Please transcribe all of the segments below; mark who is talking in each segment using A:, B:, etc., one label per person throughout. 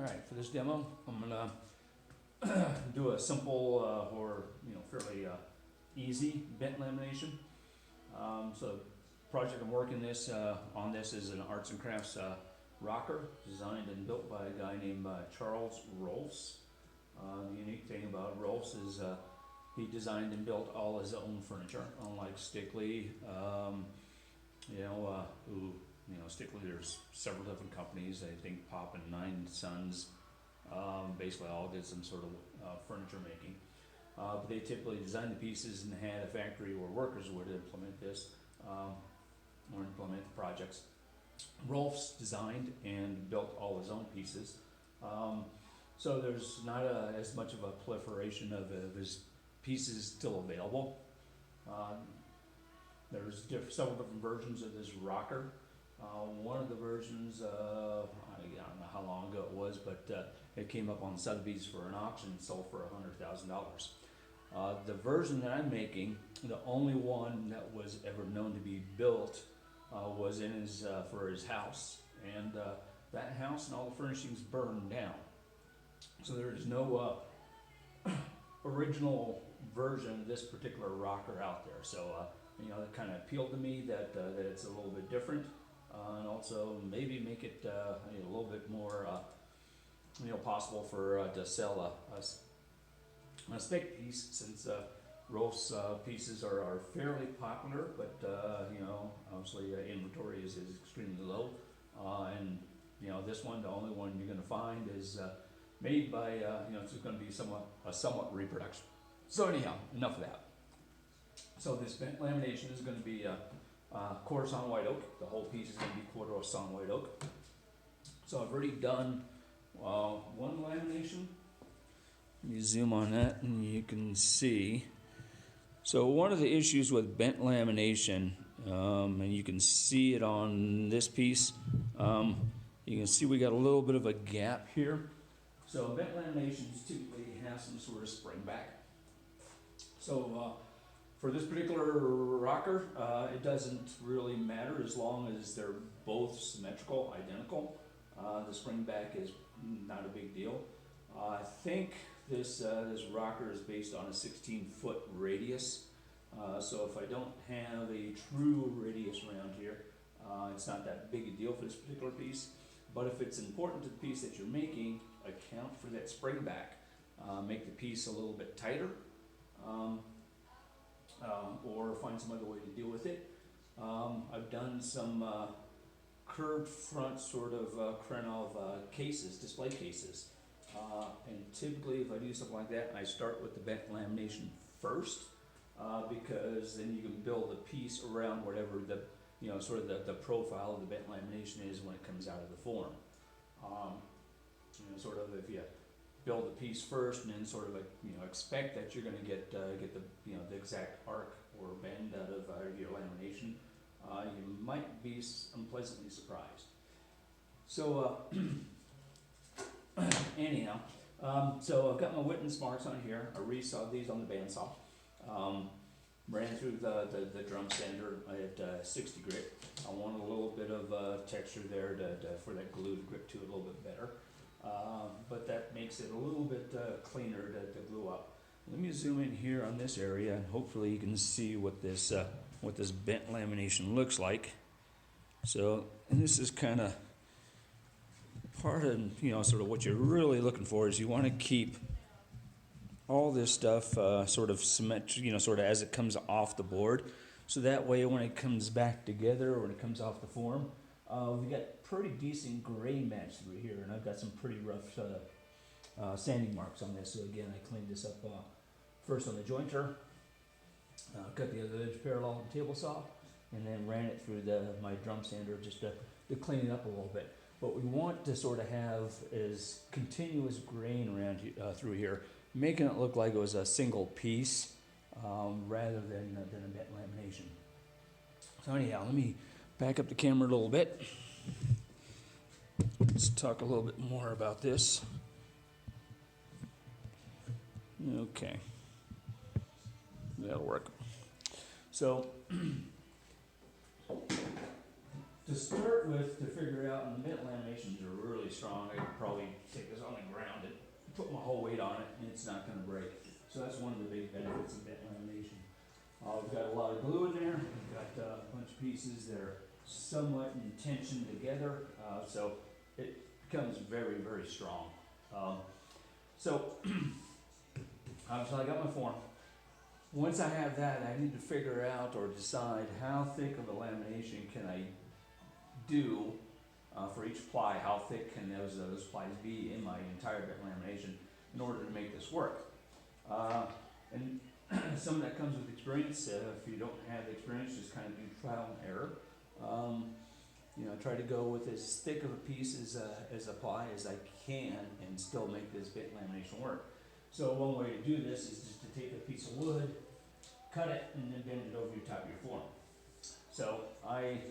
A: Alright, for this demo, I'm gonna do a simple or fairly easy bent lamination. So the project I'm working on this is an arts and crafts rocker designed and built by a guy named Charles Rohlfs. The unique thing about Rohlfs is he designed and built all his own furniture, unlike Stickley, Stickley, there's several different companies. I think Pop and Nine Sons basically all did some sort of furniture making. But they typically designed the pieces and had a factory where workers would implement this or implement the projects. Rohlfs designed and built all his own pieces. So there's not as much of a proliferation of his pieces still available. There's several different versions of this rocker. One of the versions, I don't know how long ago it was, but it came up on Sotheby's for an auction and sold for $100,000. The version that I'm making, the only one that was ever known to be built, was in for his house, and that house and all the furnishings burned down. So there is no original version of this particular rocker out there. So it kind of appealed to me that it's a little bit different. And also maybe make it a little bit more possible for to sell a spec piece, since Rohlfs pieces are fairly popular, but obviously inventory is extremely low, and this one, the only one you're going to find is made by it's going to be somewhat reproduction. So anyhow, enough of that. So this bent lamination is going to be quarter sawn white oak. The whole piece is going to be quarter sawn white oak. So I've already done one lamination. Let me zoom on that and you can see. So one of the issues with bent lamination, and you can see it on this piece, you can see we got a little bit of a gap here. So bent laminations typically have some sort of spring back. So for this particular rocker, it doesn't really matter as long as they're both symmetrical, identical. The spring back is not a big deal. I think this rocker is based on a 16-foot radius. So if I don't have a true radius around here, it's not that big a deal for this particular piece. But if it's important to the piece that you're making, account for that spring back. Make the piece a little bit tighter. Or find some other way to deal with it. I've done some curved front sort of Krenov cases, display cases. And typically if I do something like that, I start with the bent lamination first, because then you can build a piece around whatever the profile of the bent lamination is when it comes out of the form. If you build the piece first and then expect that you're going to get the exact arc or bend out of your lamination, you might be unpleasantly surprised. So anyhow, so I've got my witness marks on here. I resawed these on the bandsaw. Ran through the drum sander at 60 grit. I wanted a little bit of texture there for that glue to grip to it a little bit better. But that makes it a little bit cleaner to glue up. Let me zoom in here on this area, and hopefully you can see what this bent lamination looks like. So, and this is kind of part of sort of what you're really looking for is you want to keep all this stuff sort of symmetric, sort of as it comes off the board, so that way when it comes back together or when it comes off the form, we got pretty decent gray match through here, and I've got some pretty rough sanding marks on this. So again, I cleaned this up first on the jointer, cut the other edge parallel with the table saw, and then ran it through my drum sander just to clean it up a little bit. What we want to sort of have is continuous grain around through here, making it look like it was a single piece rather than a bent lamination. So anyhow, let me back up the camera a little bit. Let's talk a little bit more about this. Okay, that'll work. So to start with, to figure out, and the bent laminations are really fairly strong. I could probably take this on the ground and put my whole weight on it, and it's not going to break. So that's one of the big benefits of bent lamination. We've got a lot of glue in there. We've got a bunch of pieces that are somewhat in tension together, so it becomes very, very strong. So obviously I got my form. Once I have that, I need to figure out or decide how thick of a lamination can I do for each ply. How thick can those plies be in my entire bent lamination in order to make this work? And some of that comes with experience. If you don't have experience, just kind of do trial and error. Try to go with as thick of a piece as a ply as I can and still make this bent lamination work. So one way to do this is just to take a piece of wood, cut it, and then bend it over your top of your form. So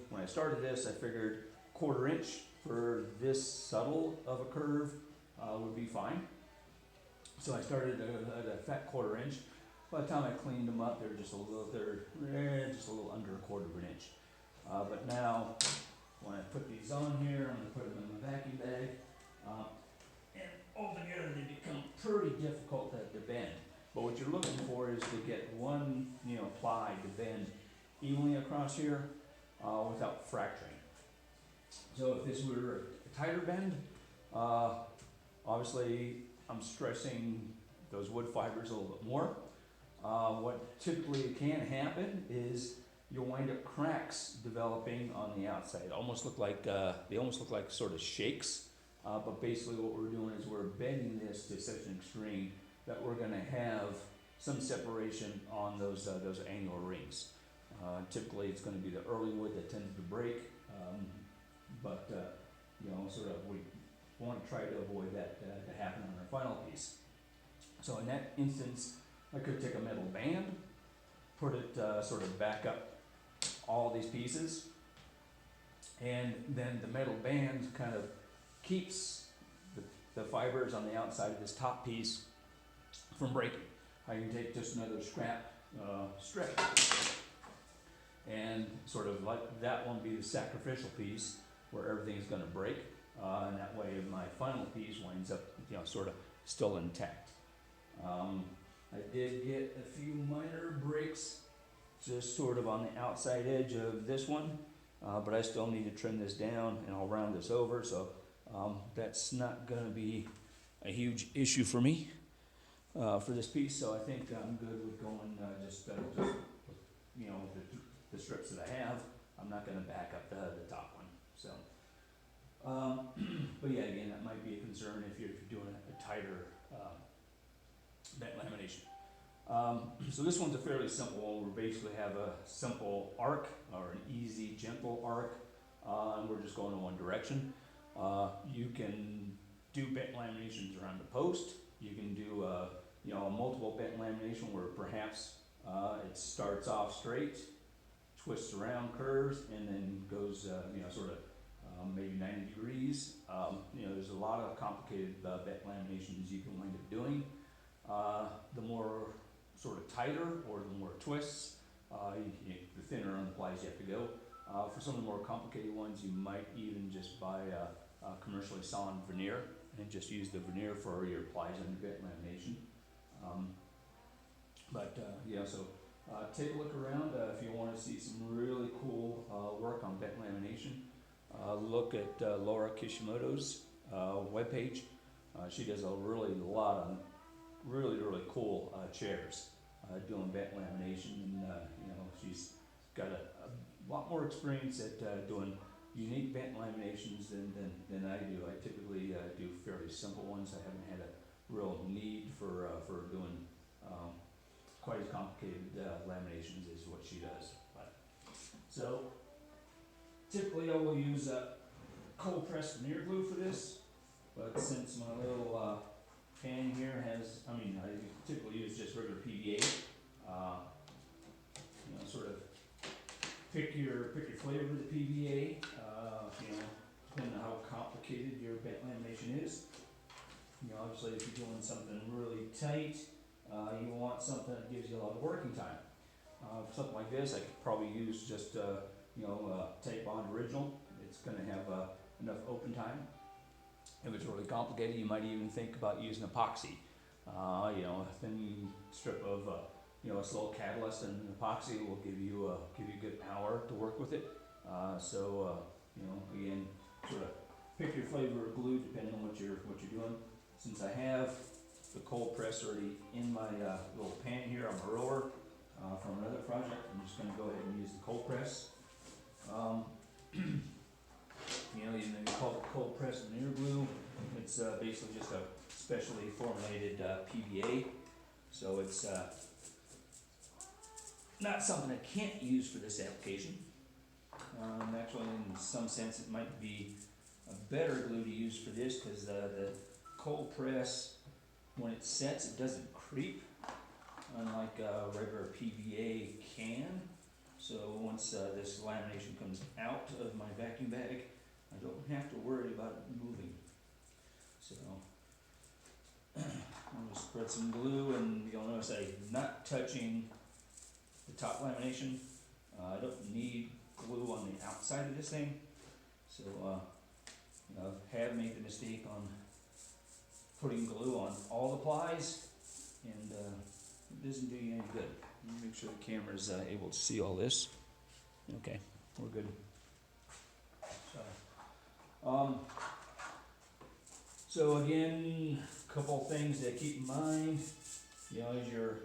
A: when I started this, I figured 1/4 inch for this subtle of a curve would be fine. So I started at a fat 1/4 inch. By the time I cleaned them up, they're just a little under 1/4 inch. But now, when I put these on here, I'm going to put them in my vacuum bag, and altogether they become pretty difficult to bend. But what you're looking for is to get one ply to bend evenly across here without fracturing. So if this were a tighter bend, obviously I'm stressing those wood fibers a little bit more. What typically can happen is you'll wind up cracks developing on the outside. They almost look like sort of shakes, but basically what we're doing is we're bending this to such an extreme that we're going to have some separation on those annular rings. Typically it's going to be the early wood that tends to break, but we want to try to avoid that to happen on our final piece. So in that instance, I could take a metal band, put it sort of back up all these pieces, and then the metal band kind of keeps the fibers on the outside of this top piece from breaking. I can take just another scrap strip and sort of let that one be the sacrificial piece where everything's going to break, and that way my final piece winds up sort of still intact. I did get a few minor breaks just sort of on the outside edge of this one, but I still need to trim this down and I'll round this over, so that's not going to be a huge issue for me for this piece. So I think I'm good with going just the strips that I have. I'm not going to back up the top one. So, but yeah, again, that might be a concern if you're doing a tighter bent lamination. So this one's a fairly simple one. We basically have a simple arc or an easy, gentle arc, and we're just going in one direction. You can do bent laminations around the post. You can do a multiple bent lamination where perhaps it starts off straight, twists around, curves, and then goes sort of maybe 90 degrees. There's a lot of complicated bent laminations you can wind up doing. The more sort of tighter or the more twists, the thinner on the plies you have to go. For some of the more complicated ones, you might even just buy a commercially sawn veneer and just use the veneer for your plies on your bent lamination. So take a look around if you want to see some really cool work on bent lamination. Look at Laura Kishimoto's webpage. She does a lot of really cool chairs doing bent lamination, and she's got a lot more experience at doing unique bent laminations than I do. I typically do fairly simple ones. I haven't had a real need for doing quite as complicated laminations as what she does. So typically I will use cold pressed veneer glue for this, but since my little pan here has, I typically use just regular PVA. Sort of pick your flavor of the PVA. Depending on how complicated your bent lamination is. Obviously, if you're doing something really tight, you want something that gives you a lot of working time. For something like this, I could probably use just Tape Bond Original. It's going to have enough open time. If it's really complicated, you might even think about using epoxy. You know, a thin strip of a slow catalyst and epoxy will give you a good hour to work with it. Again, sort of pick your flavor of glue depending on what you're doing. Since I have the cold press already in my little pan here on my roller from another project, I'm just going to go ahead and use the cold press. You call it cold press veneer glue. It's basically just a specially formulated PVA, so it's not something I can't use for this application. Actually, in some sense, it might be a better glue to use for this because the cold press, when it sets, it doesn't creep, unlike a regular PVA can. So once this lamination comes out of my vacuum bag, I don't have to worry about it moving. So I'll just spread some glue, and you'll notice I'm not touching the top lamination. I don't need glue on the outside of this thing. So I have made the mistake on putting glue on all the plies, and it doesn't do you any good. Let me make sure the camera's able to see all this. Okay, we're good. So again, a couple things to keep in mind. As you're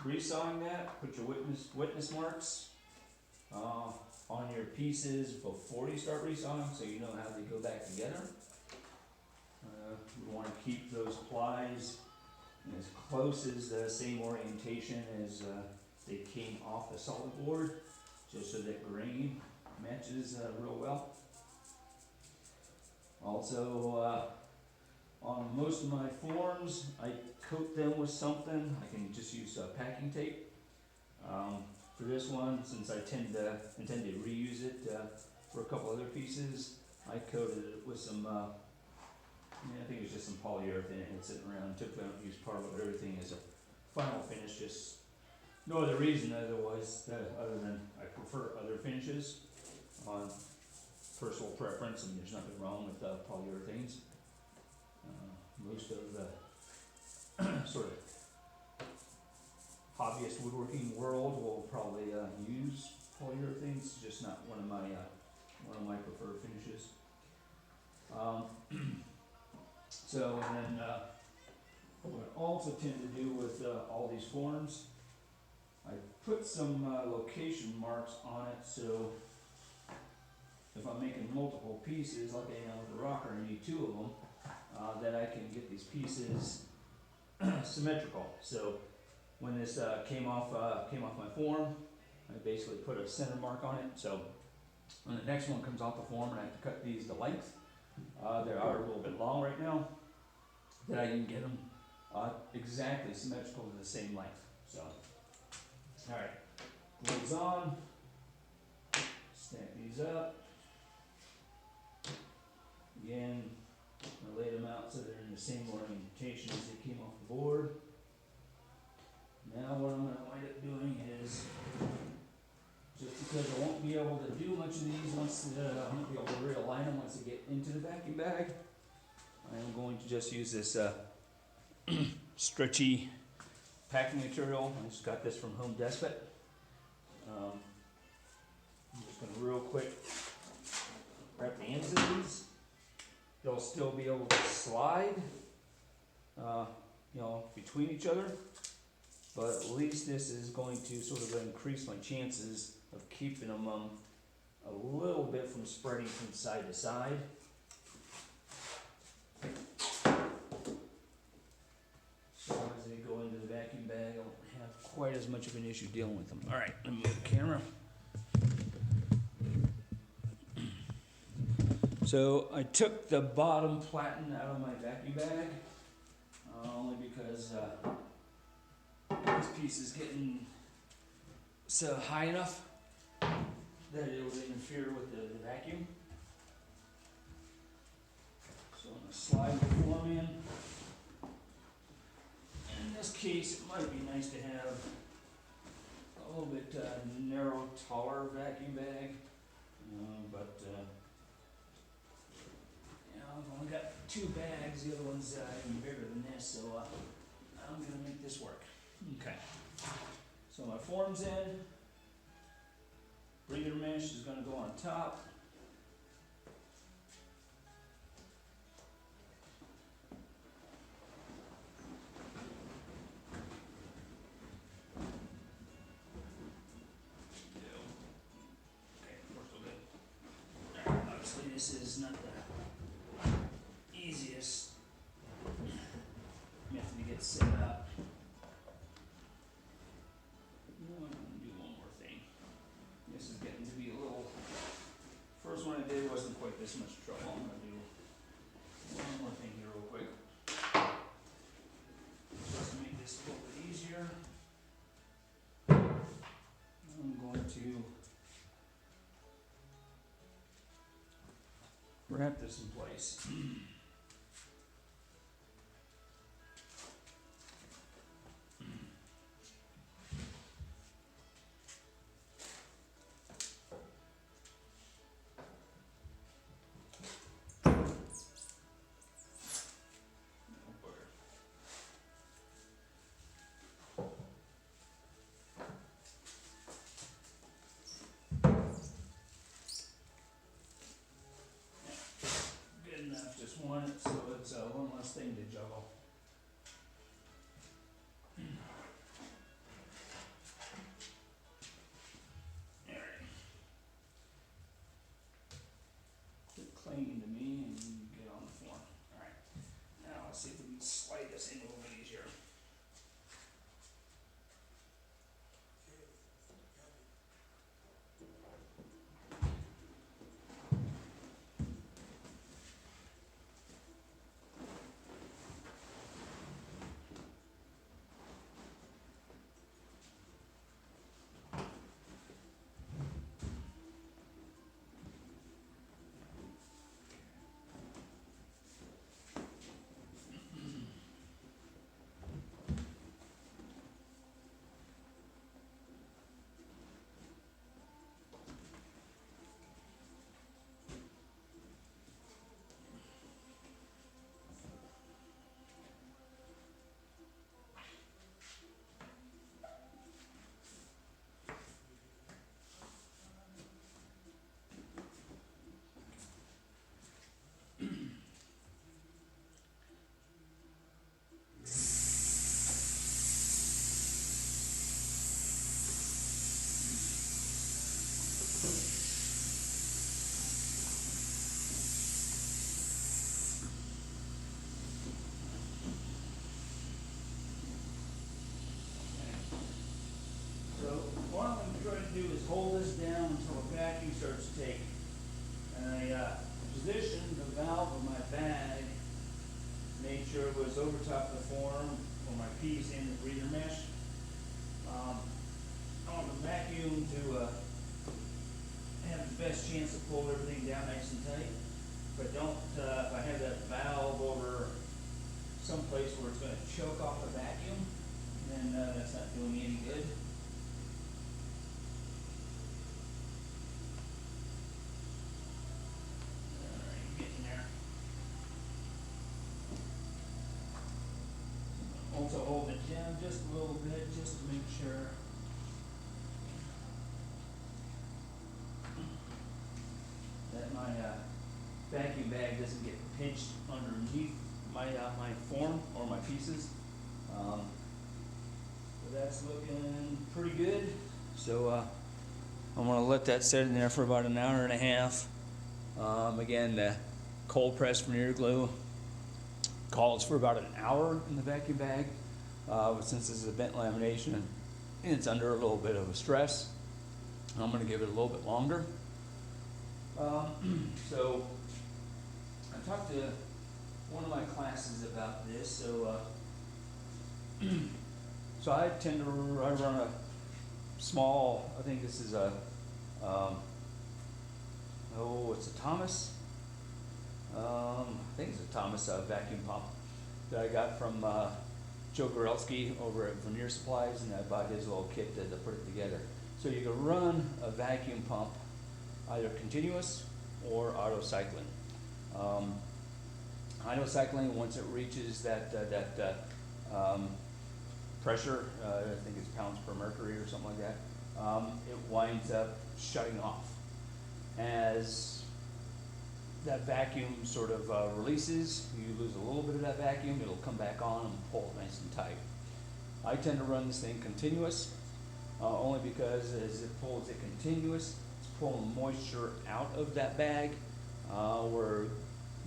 A: resawing that, put your witness marks on your pieces before you start resawing, so you know how they go back together. We want to keep those plies as close as the same orientation as they came off the solid board, just so that grain matches real well. Also, on most of my forms, I coat them with something. I can just use packing tape. For this one, since I intend to reuse it for a couple other pieces, I coated it with some, I think it's just some polyurethane and it's sitting around. Typically I don't use part of everything as a final finish, just no other reason other than I prefer other finishes on personal preference, and there's nothing wrong with polyurethanes. Most of the sort of hobbyist woodworking world will probably use polyurethanes. It's just not one of my preferred finishes. What I also tend to do with all these forms, I put some location marks on it, so if I'm making multiple pieces, like I am with the rocker, I need two of them, that I can get these pieces symmetrical. So when this came off my form, I basically put a center mark on it. So when the next one comes off the form and I have to cut these to length, they are a little bit long right now, that I can get them exactly symmetrical to the same length. So, alright, gloves on, stack these up. Again, I laid them out so they're in the same orientation as they came off the board. Now what I'm going to wind up doing is, just because I won't be able to do much of these I won't be able to realign them once they get into the vacuum bag, I am going to just use this stretchy packing material. I just got this from Home Despot. I'm just going to real quick wrap the ends of these. They'll still be able to slide, between each other, but at least this is going to sort of increase my chances of keeping them a little bit from spreading from side to side. So as they go into the vacuum bag, I won't have quite as much of an issue dealing with them. All right, let me move the camera. So I took the bottom platen out of my vacuum bag, only because this piece is getting so high enough that it will interfere with the vacuum. So I'm going to slide the form in. In this case, it might be nice to have a little bit narrow, taller vacuum bag, but 2 bags, the other one's even bigger than this, so I'm gonna make this work. Okay, so my form's in, breather mesh is gonna go on top. Obviously this is not the easiest method to get set up. I'm gonna do one more thing. This is getting to be a little, first one I did wasn't quite this much trouble. I'm gonna do one more thing here real quick. Just to make this a little bit easier. I'm going to wrap this in place. Good enough, just one, so it's one less thing to juggle. Alright. Quit clinging to me and you can get on the form. Alright. Now let's see if we can slide this in a little bit easier. Do is hold this down until a vacuum starts to take. And I positioned the valve of my bag, made sure it was over top of the form for my piece and the breather mesh. I want the vacuum to have the best chance to pull everything down nice and tight. But don't, if I have that valve over someplace where it's going to choke off the vacuum, then that's not doing me any good. Also hold it down just a little bit, just to make sure that my vacuum bag doesn't get pinched underneath my my form or my pieces. So that's looking pretty good. So I'm going to let that sit in there for about an hour and a half. Again, the cold press veneer glue calls for about an hour in the vacuum bag, but since this is a bent lamination and it's under a little bit of a stress, I'm going to give it a little bit longer. So I talked to one of my classes about this. So I tend to run a small, I think this is a, it's a Thomas. I think it's a Thomas vacuum pump that I got from Joe Gorelski over at Veneer Supplies, and I bought his little kit to put it together. So you can run a vacuum pump either continuous or auto cycling. idle cycling, once it reaches that pressure, I think it's pounds per mercury or something like that, it winds up shutting off. As that vacuum sort of releases, you lose a little bit of that vacuum, it'll come back on and pull it nice and tight. I tend to run this thing continuous, only because as it pulls it continuous, it's pulling moisture out of that bag, where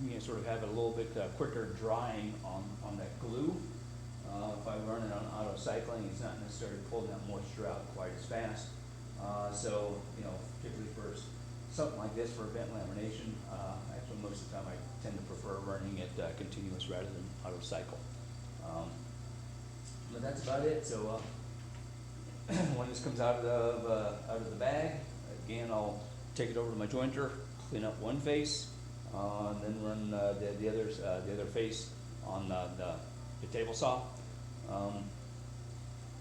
A: you sort of have a little bit quicker drying on that glue. If I run it on auto cycling, it's not necessarily pulling that moisture out quite as fast. So, particularly for something like this for vent lamination, actually most of the time I tend to prefer running it continuous rather than auto cycle. But that's about it. So when this comes out of the bag, again, I'll take it over to my jointer, clean up one face, and then run the other face on the table saw. A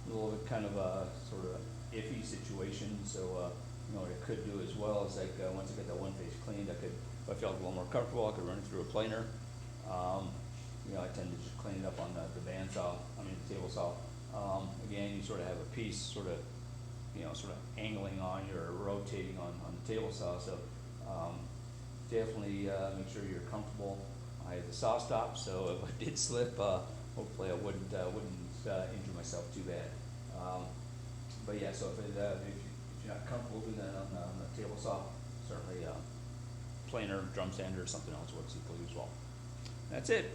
A: little bit kind of a sort of iffy situation. So what I could do as well is once I get that one face cleaned, I could, if I felt a little more comfortable, I could run it through a planer. I tend to just clean it up on the table saw. Again, you sort of have a piece sort of angling on you or rotating on the table saw. So definitely make sure you're comfortable. I have the saw stop, so if I did slip, hopefully I wouldn't injure myself too bad. But yeah, so if you're not comfortable doing that on the table saw, certainly planer, drum sander, or something else works equally as well. That's it.